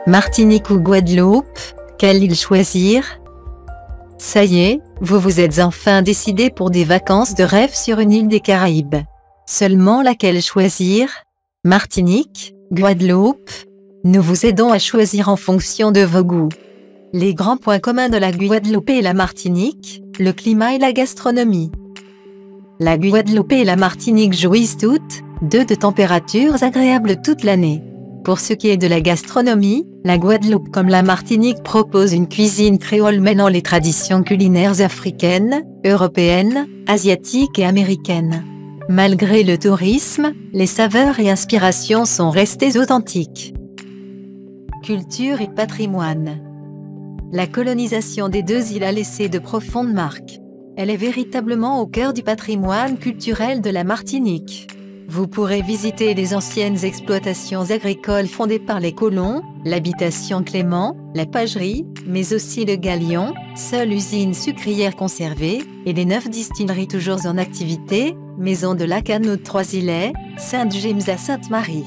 Martinique ou Guadeloupe, quelle île choisir? Ça y est, vous vous êtes enfin décidé pour des vacances de rêve sur une île des Caraïbes. Seulement laquelle choisir? Martinique, Guadeloupe? Nous vous aidons à choisir en fonction de vos goûts. Les grands points communs de la Guadeloupe et la Martinique, le climat et la gastronomie. La Guadeloupe et la Martinique jouissent toutes, deux de températures agréables toute l'année. Pour ce qui est de la gastronomie, la Guadeloupe comme la Martinique propose une cuisine créole mêlant les traditions culinaires africaines, européennes, asiatiques et américaines. Malgré le tourisme, les saveurs et inspirations sont restées authentiques. Culture et patrimoine. La colonisation des deux îles a laissé de profondes marques. Elle est véritablement au cœur du patrimoine culturel de la Martinique. Vous pourrez visiter les anciennes exploitations agricoles fondées par les colons, l'habitation Clément, la pagerie, mais aussi le Galion, seule usine sucrière conservée, et les 9 distilleries toujours en activité, Maison de la Canne aux Trois-Îlets, Sainte-James à Sainte-Marie.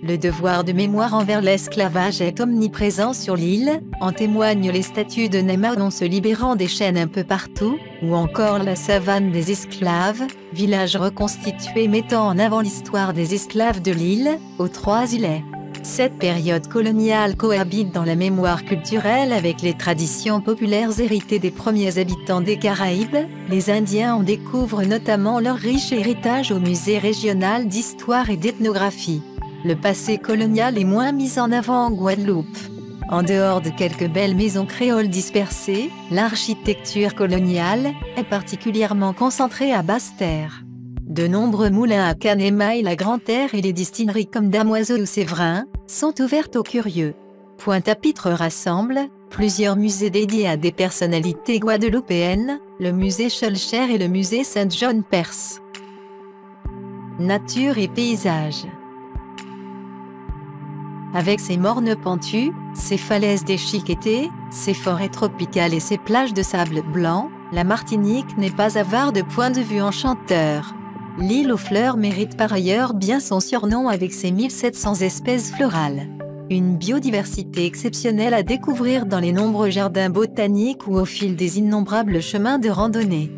Le devoir de mémoire envers l'esclavage est omniprésent sur l'île, en témoignent les statues de Nemanon se libérant des chaînes un peu partout, ou encore la savane des esclaves, village reconstitué mettant en avant l'histoire des esclaves de l'île, aux Trois-Îlets. Cette période coloniale cohabite dans la mémoire culturelle avec les traditions populaires héritées des premiers habitants des Caraïbes. Les Indiens en découvrent notamment leur riche héritage au musée régional d'histoire et d'ethnographie. Le passé colonial est moins mis en avant en Guadeloupe. En dehors de quelques belles maisons créoles dispersées, l'architecture coloniale est particulièrement concentrée à Basse-Terre. De nombreux moulins à canne émaillent la Grande-Terre et les distilleries comme Damoiseau ou Séverin sont ouvertes aux curieux. Pointe-à-Pitre rassemble plusieurs musées dédiés à des personnalités guadeloupéennes, le musée Schœlcher et le musée Saint-John-Perse. Nature et paysages. Avec ses mornes pentues, ses falaises déchiquetées, ses forêts tropicales et ses plages de sable blanc, la Martinique n'est pas avare de points de vue enchanteurs. L'île aux fleurs mérite par ailleurs bien son surnom avec ses 1700 espèces florales. Une biodiversité exceptionnelle à découvrir dans les nombreux jardins botaniques ou au fil des innombrables chemins de randonnée.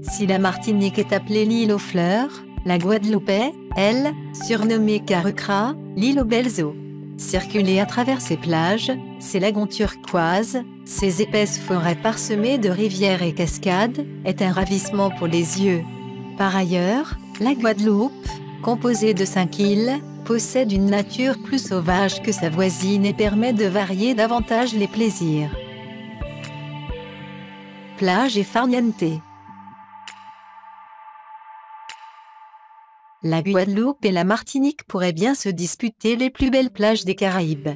Si la Martinique est appelée l'île aux fleurs, la Guadeloupe est, elle, surnommée Carucra, l'île aux belles eaux. Circuler à travers ses plages, ses lagons turquoises, ses épaisses forêts parsemées de rivières et cascades, est un ravissement pour les yeux. Par ailleurs, la Guadeloupe, composée de 5 îles, possède une nature plus sauvage que sa voisine et permet de varier davantage les plaisirs. Plage et farniente. La Guadeloupe et la Martinique pourraient bien se disputer les plus belles plages des Caraïbes.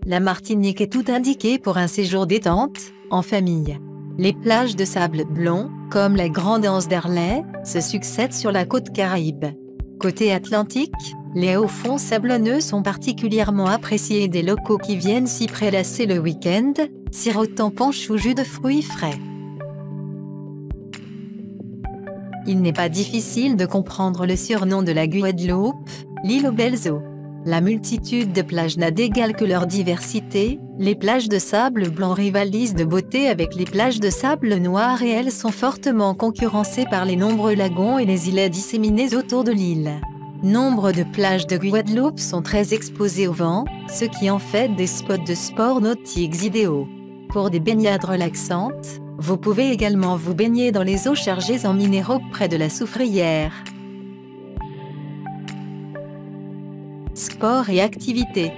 La Martinique est tout indiquée pour un séjour détente, en famille. Les plages de sable blond, comme la Grande Anse d'Arlet, se succèdent sur la côte Caraïbe. Côté Atlantique, les hauts fonds sablonneux sont particulièrement appréciés des locaux qui viennent s'y prélasser le week-end, sirotant punch ou jus de fruits frais. Il n'est pas difficile de comprendre le surnom de la Guadeloupe, l'île aux belles eaux. La multitude de plages n'a d'égal que leur diversité, les plages de sable blanc rivalisent de beauté avec les plages de sable noir et elles sont fortement concurrencées par les nombreux lagons et les îlets disséminés autour de l'île. Nombre de plages de Guadeloupe sont très exposées au vent, ce qui en fait des spots de sport nautiques idéaux. Pour des baignades relaxantes, vous pouvez également vous baigner dans les eaux chargées en minéraux près de la soufrière. Sport et activités.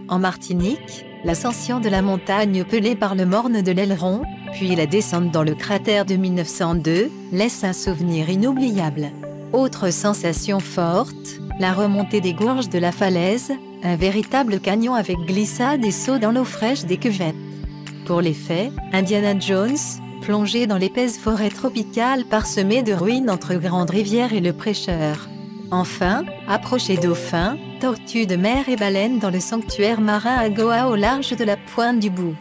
En Martinique, l'ascension de la montagne pelée par le morne de l'Aileron, puis la descente dans le cratère de 1902, laisse un souvenir inoubliable. Autre sensation forte, la remontée des gorges de la falaise, un véritable canyon avec glissade et saut dans l'eau fraîche des cuvettes. Pour l'effet, Indiana Jones, plongé dans l'épaisse forêt tropicale parsemée de ruines entre Grande Rivière et le Prêcheur. Enfin, approcher dauphins, tortues de mer et baleines dans le sanctuaire marin à Goa au large de la Pointe du Bout.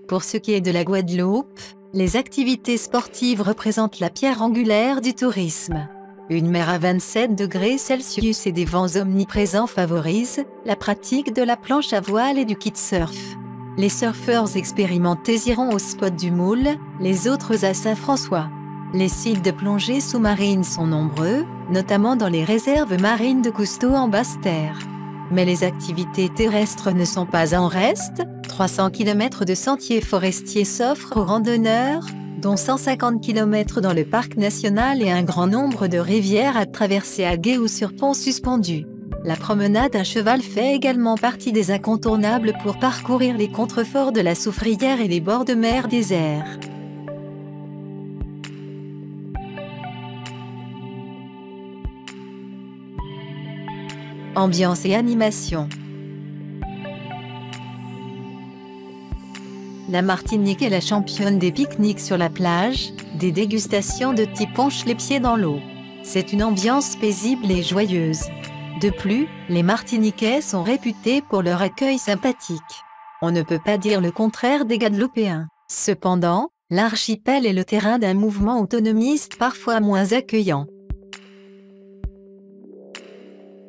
Pour ce qui est de la Guadeloupe, les activités sportives représentent la pierre angulaire du tourisme. Une mer à 27 degrés Celsius et des vents omniprésents favorisent la pratique de la planche à voile et du kitesurf. Les surfeurs expérimentés iront au spot du Moule, les autres à Saint-François. Les sites de plongée sous-marine sont nombreux, notamment dans les réserves marines de Cousteau en Basse-Terre. Mais les activités terrestres ne sont pas en reste. 300 km de sentiers forestiers s'offrent aux randonneurs, dont 150 km dans le parc national et un grand nombre de rivières à traverser à gué ou sur pont suspendu. La promenade à cheval fait également partie des incontournables pour parcourir les contreforts de la Soufrière et les bords de mer déserts. Ambiance et animation. La Martinique est la championne des pique-niques sur la plage, des dégustations de thé penchent les pieds dans l'eau. C'est une ambiance paisible et joyeuse. De plus, les Martiniquais sont réputés pour leur accueil sympathique. On ne peut pas dire le contraire des Guadeloupéens. Cependant, l'archipel est le terrain d'un mouvement autonomiste parfois moins accueillant.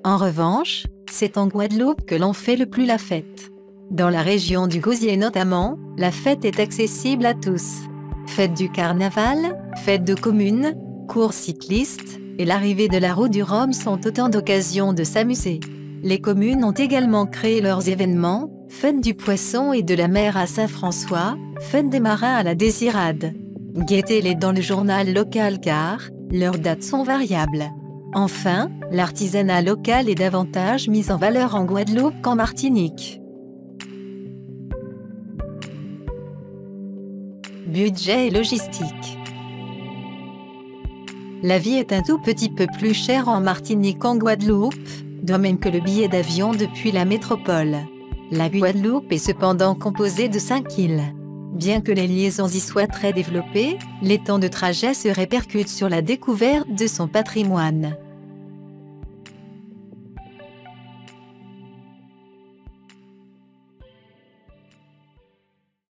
En revanche, c'est en Guadeloupe que l'on fait le plus la fête. Dans la région du Gosier notamment, la fête est accessible à tous. Fête du carnaval, fête de commune, courses cyclistes, et l'arrivée de la roue du Rhum sont autant d'occasions de s'amuser. Les communes ont également créé leurs événements, fête du poisson et de la mer à Saint-François, fête des marins à la Désirade. Guettez-les dans le journal local car leurs dates sont variables. Enfin, l'artisanat local est davantage mis en valeur en Guadeloupe qu'en Martinique. Budget et logistique. La vie est un tout petit peu plus chère en Martinique qu'en Guadeloupe, de même que le billet d'avion depuis la métropole. La Guadeloupe est cependant composée de 5 îles. Bien que les liaisons y soient très développées, les temps de trajet se répercutent sur la découverte de son patrimoine.